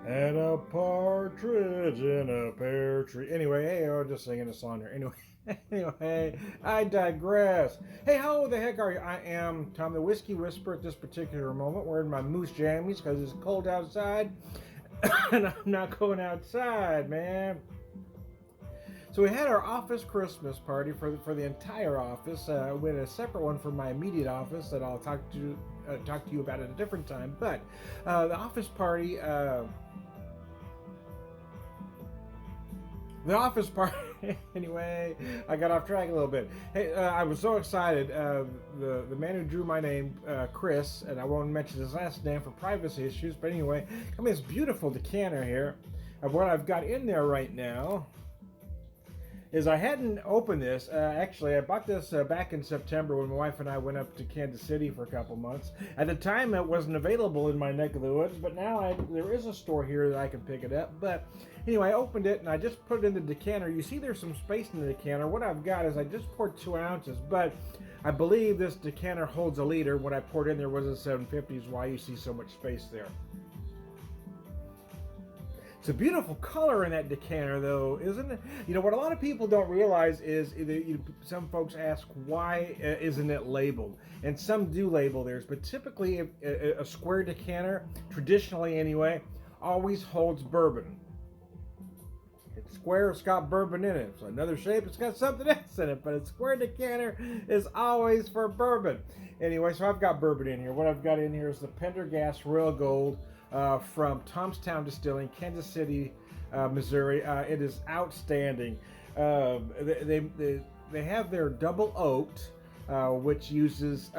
And a partridge in a pear tree. Anyway, hey, I was just singing a song here. Anyway, I digress. Hey, how the heck are you? I am Tom the Whiskey Whisperer at this particular moment, wearing my moose jammies because it's cold outside, and I'm not going outside, man. So we had our office Christmas party for the entire office. We had a separate one for my immediate office that I'll talk to you about at a different time. But the office party. The office party. Anyway, I got off track a little bit. Hey, I was so excited. The man who drew my name, Chris, and I won't mention his last name for privacy issues. But anyway, I mean, this beautiful decanter here. What I've got in there right now is I hadn't opened this. Actually, I bought this back in September when my wife and I went up to Kansas City for a couple months. At the time, it wasn't available in my neck of the woods, but now there is a store here that I can pick it up. But anyway, I opened it and I just put it in the decanter. You see there's some space in the decanter. What I've got is I just poured 2 ounces, but I believe this decanter holds a liter. What I poured in there was a 750s, why you see so much space there. It's a beautiful color in that decanter, though, isn't it? You know, what a lot of people don't realize is, some folks ask, why isn't it labeled? And some do label theirs, but typically a square decanter, traditionally anyway, always holds bourbon. It's square, it's got bourbon in it. It's another shape, it's got something else in it, but a square decanter is always for bourbon. Anyway, so I've got bourbon in here. What I've got in here is the Pendergast Royal Gold from Thomastown Distilling, Kansas City, Missouri. It is outstanding. They have their double oaked, which uses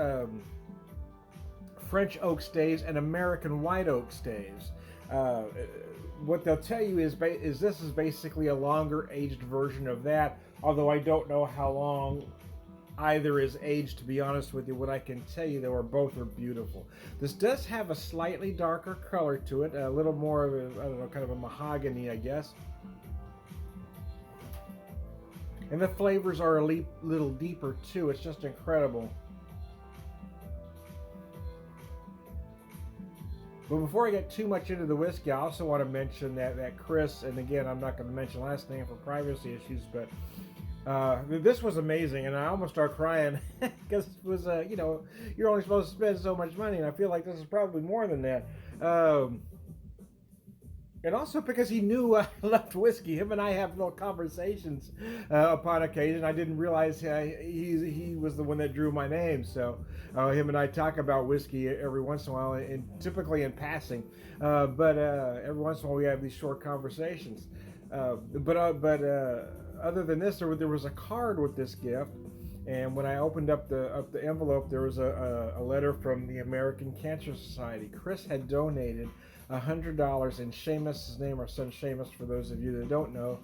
French oak staves and American white oak staves. What they'll tell you is this is basically a longer aged version of that, although I don't know how long either is aged, to be honest with you. What I can tell you, though, both are beautiful. This does have a slightly darker color to it, a little more of a, I don't know, kind of a mahogany, I guess. And the flavors are a little deeper, too. It's just incredible. But before I get too much into the whiskey, I also want to mention that Chris, and again, I'm not going to mention last name for privacy issues, but this was amazing, and I almost started crying because it was, you're only supposed to spend so much money, and I feel like this is probably more than that. And also because he knew I loved whiskey. Him and I have little conversations upon occasion. I didn't realize he was the one that drew my name. So him and I talk about whiskey every once in a while, and typically in passing. But every once in a while we have these short conversations. But other than this, there was a card with this gift. And when I opened up the envelope, there was a letter from the American Cancer Society. Chris had donated $100, and Seamus, his name, our son Seamus, for those of you that don't know,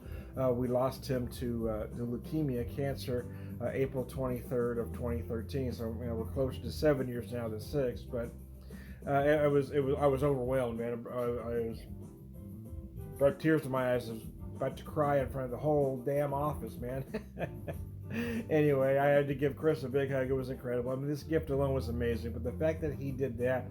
we lost him to leukemia, cancer, April 23rd of 2013. So we're closer to 7 years now than 6. But I was overwhelmed, man. I was brought tears to my eyes. I was about to cry in front of the whole damn office, man. Anyway, I had to give Chris a big hug. It was incredible. I mean, this gift alone was amazing, but the fact that he did that,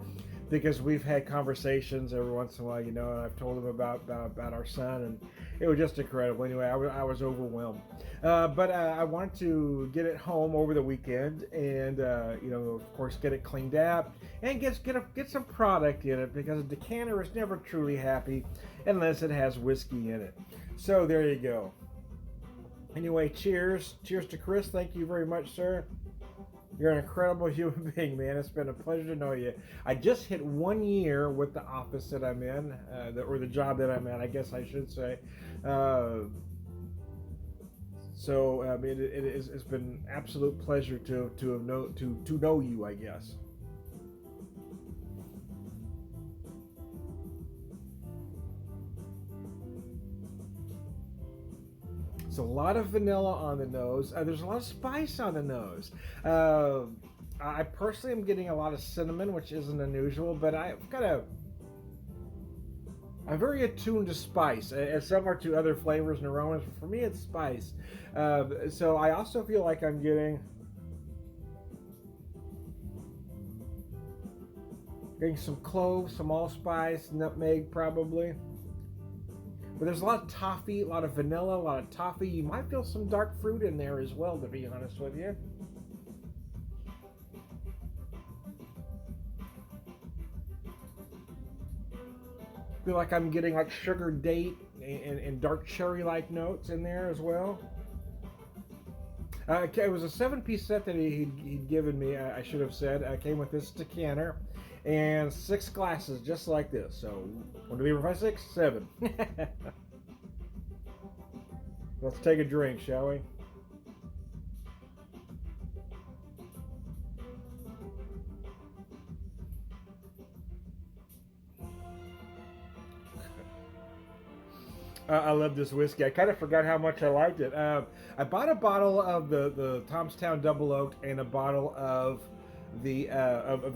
because we've had conversations every once in a while, and I've told him about our son, and it was just incredible. Anyway, I was overwhelmed. But I wanted to get it home over the weekend, and of course, get it cleaned out and get some product in it, because a decanter is never truly happy unless it has whiskey in it. So there you go. Anyway, cheers. Cheers to Chris. Thank you very much, sir. You're an incredible human being, man. It's been a pleasure to know you. I just hit 1 year with the office that I'm in, or the job that I'm at, I guess I should say. It's been an absolute pleasure to know you, I guess. It's a lot of vanilla on the nose. There's a lot of spice on the nose. I personally am getting a lot of cinnamon, which isn't unusual, but I'm very attuned to spice, as some are to other flavors and aromas. For me, it's spice. So I also feel like I'm getting some cloves, some allspice, nutmeg, probably. But there's a lot of toffee, a lot of vanilla, a lot of toffee. You might feel some dark fruit in there as well, to be honest with you. Feel like I'm getting like sugar date and dark cherry-like notes in there as well. It was a 7-piece set that he'd given me, I should have said. Came with this decanter and 6 glasses just like this. So 1, 2, 3, 4, 5, 6, 7. Let's take a drink, shall we? I love this whiskey. I kind of forgot how much I liked it. I bought a bottle of the Thomastown Double Oaked and a bottle of the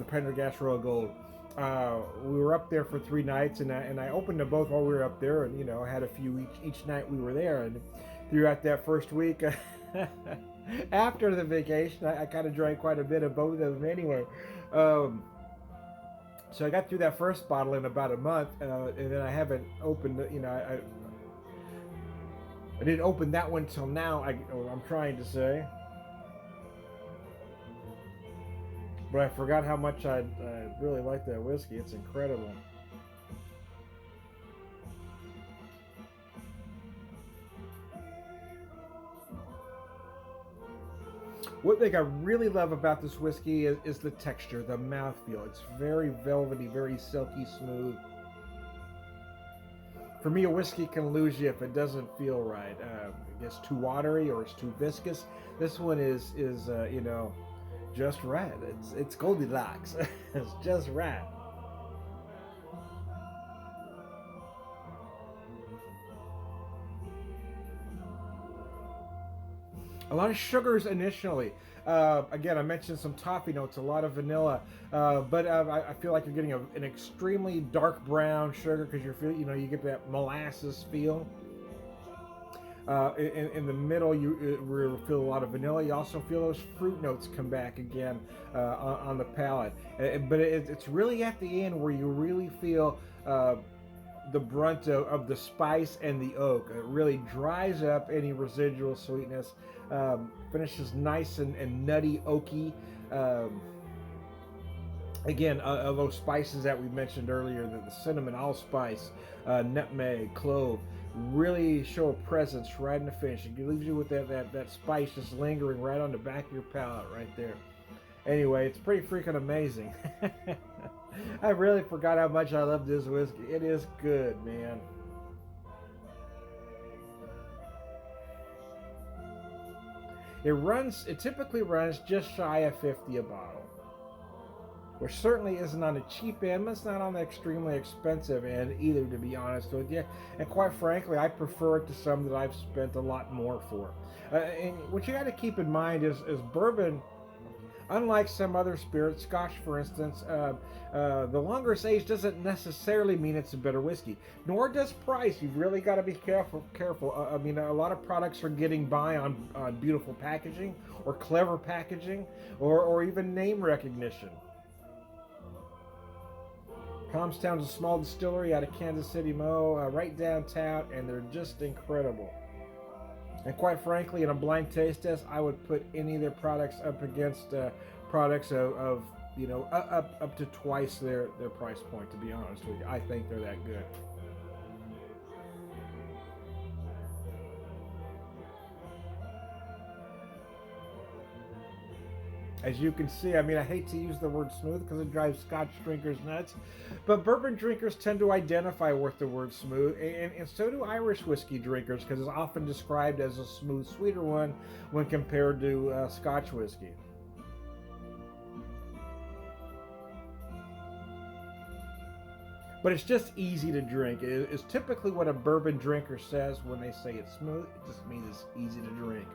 Pendergast Royal Gold. We were up there for 3 nights, and I opened them both while we were up there, and I had a few each night we were there. And throughout that first week, after the vacation, I kind of drank quite a bit of both of them anyway. So I got through that first bottle in about a month, and then I haven't opened. I didn't open that one till now. I'm trying to say, but I forgot how much I really like that whiskey. It's incredible. One thing I really love about this whiskey is the texture, the mouthfeel. It's very velvety, very silky smooth. For me, a whiskey can lose you if it doesn't feel right. It gets too watery or it's too viscous. This one is just right. It's Goldilocks. It's just right. A lot of sugars initially. Again, I mentioned some toffee notes, a lot of vanilla, but I feel like you're getting an extremely dark brown sugar because you get that molasses feel. In the middle, you feel a lot of vanilla. You also feel those fruit notes come back again on the palate. But it's really at the end where you really feel the brunt of the spice and the oak. It really dries up any residual sweetness. Finishes nice and nutty, oaky. Again, of those spices that we mentioned earlier, the cinnamon, allspice, nutmeg, clove, really show a presence right in the finish. It leaves you with that spice just lingering right on the back of your palate right there. Anyway, it's pretty freaking amazing. I really forgot how much I love this whiskey. It is good, man. It typically runs just shy of 50 a bottle, which certainly isn't on the cheap end, but it's not on the extremely expensive end either, to be honest with you. And quite frankly, I prefer it to some that I've spent a lot more for. And what you got to keep in mind is bourbon, unlike some other spirits, Scotch for instance, the longer it's aged doesn't necessarily mean it's a better whiskey. Nor does price. You've really got to be careful. I mean, a lot of products are getting by on beautiful packaging or clever packaging or even name recognition. Thomastown's a small distillery out of Kansas City, Mo, right downtown, and they're just incredible. And quite frankly, in a blind taste test, I would put any of their products up against products of up to twice their price point, to be honest with you. I think they're that good. As you can see, I mean, I hate to use the word smooth because it drives Scotch drinkers nuts, but bourbon drinkers tend to identify with the word smooth, and so do Irish whiskey drinkers because it's often described as a smooth, sweeter one when compared to Scotch whiskey. But it's just easy to drink. It's typically what a bourbon drinker says when they say it's smooth. It just means it's easy to drink.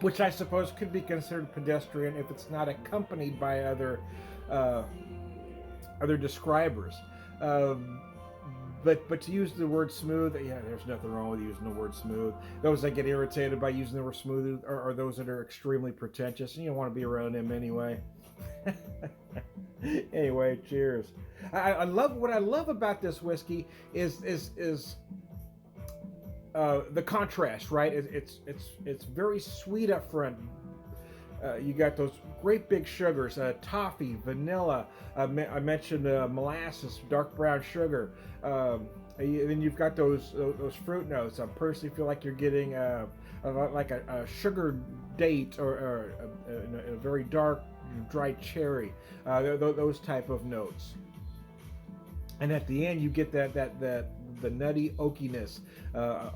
Which I suppose could be considered pedestrian if it's not accompanied by other describers. But to use the word smooth, yeah, there's nothing wrong with using the word smooth. Those that get irritated by using the word smooth are those that are extremely pretentious, and you don't want to be around them anyway. Anyway, cheers. I love what I love about this whiskey is the contrast, right? It's very sweet up front. You got those great big sugars, toffee, vanilla. I mentioned molasses, dark brown sugar. Then you've got those fruit notes. I personally feel like you're getting like a sugar date or a very dark dried cherry. Those type of notes. And at the end, you get the nutty oakiness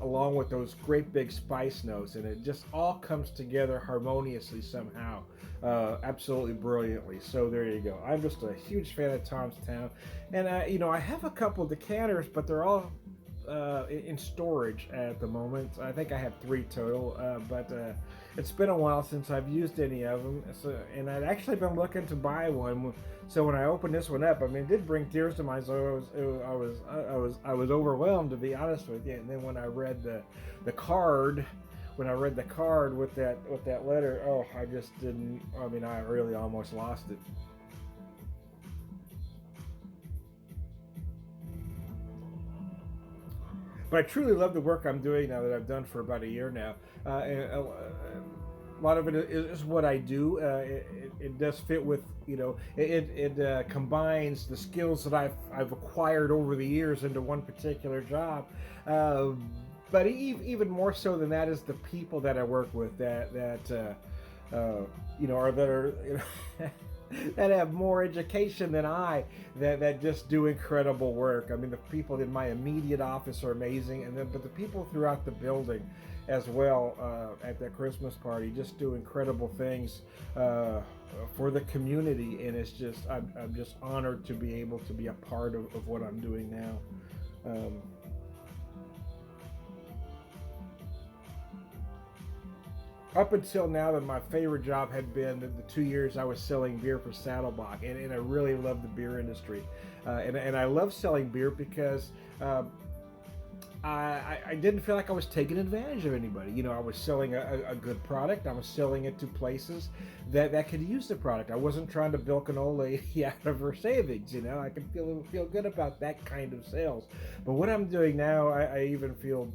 along with those great big spice notes, and it just all comes together harmoniously somehow, absolutely brilliantly. So there you go. I'm just a huge fan of Tom's Town, and I have a couple of decanters, but they're all in storage at the moment. I think I have 3 total, but it's been a while since I've used any of them. So, and I'd actually been looking to buy one. So when I opened this one up, I mean, it did bring tears to my eyes. So I was overwhelmed, to be honest with you. And then when I read the card, with that letter, oh, I just didn't. I mean, I really almost lost it. But I truly love the work I'm doing now that I've done for about a year now. A lot of it is what I do. It does fit with, it combines the skills that I've acquired over the years into one particular job. But even more so than that is the people that I work with that have more education than I, that just do incredible work. I mean, the people in my immediate office are amazing, but the people throughout the building as well, at that Christmas party, just do incredible things for the community, and it's just I'm just honored to be able to be a part of what I'm doing now. Up until now, that my favorite job had been the 2 years I was selling beer for Saddlebach, and I really love the beer industry, and I love selling beer because I didn't feel like I was taking advantage of anybody. I was selling a good product. I was selling it to places that could use the product. I wasn't trying to bilk an old lady out of her savings. I could feel good about that kind of sales. But what I'm doing now, I even feel,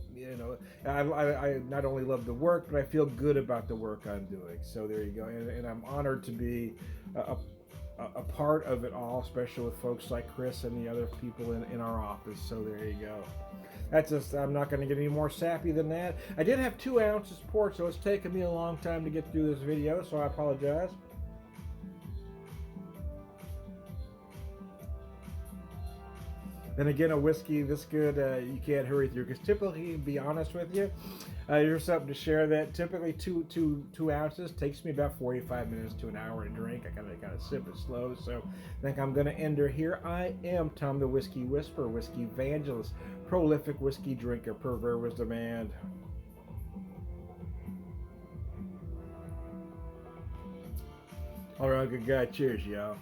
I not only love the work, but I feel good about the work I'm doing. So there you go. And I'm honored to be a part of it all, especially with folks like Chris and the other people in our office. So there you go. I'm not going to get any more sappy than that. I did have 2 ounces poured, so it's taken me a long time to get through this video, so I apologize. Then again, a whiskey this good, you can't hurry through, because typically, to be honest with you, here's something to share that typically two ounces takes me about 45 minutes to an hour to drink. I kind of sip it slow, so I think I'm going to end her here. I am Tom the Whiskey Whisperer, Whiskey Evangelist, prolific whiskey drinker, per Verba's demand. All right, good guy. Cheers, y'all.